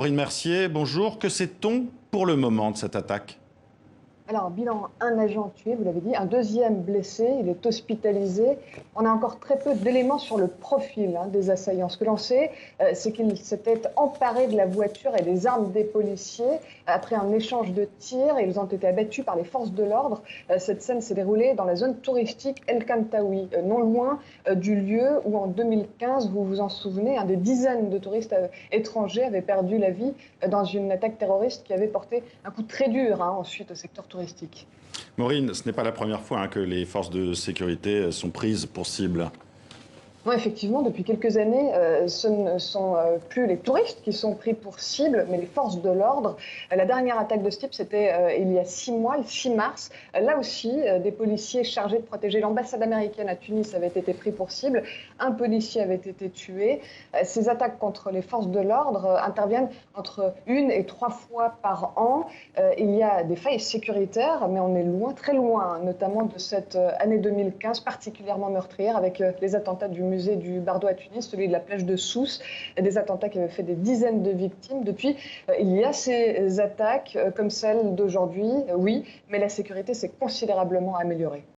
Maureen Mercier, bonjour. Que sait-on pour le moment de cette attaque? Alors, bilan, un agent tué, vous l'avez dit, un deuxième blessé, il est hospitalisé. On a encore très peu d'éléments sur le profil des assaillants. Ce que l'on sait, c'est qu'ils s'étaient emparés de la voiture et des armes des policiers. Après un échange de tirs, ils ont été abattus par les forces de l'ordre. Cette scène s'est déroulée dans la zone touristique El Kantaoui, non loin du lieu où en 2015, vous vous en souvenez, des dizaines de touristes étrangers avaient perdu la vie dans une attaque terroriste qui avait porté un coup très dur ensuite au secteur touristique. Maureen, ce n'est pas la première fois que les forces de sécurité sont prises pour cible. Non, effectivement, depuis quelques années, ce ne sont plus les touristes qui sont pris pour cible, mais les forces de l'ordre. La dernière attaque de ce type, c'était il y a 6 mois, le 6 mars. Là aussi, des policiers chargés de protéger l'ambassade américaine à Tunis avaient été pris pour cible. Un policier avait été tué. Ces attaques contre les forces de l'ordre interviennent entre 1 et 3 fois par an. Il y a des failles sécuritaires, mais on est loin, très loin, notamment de cette année 2015 particulièrement meurtrière avec les attentats du musée du Bardo à Tunis, celui de la plage de Sousse, des attentats qui avaient fait des dizaines de victimes. Depuis, il y a ces attaques comme celle d'aujourd'hui, oui, mais la sécurité s'est considérablement améliorée.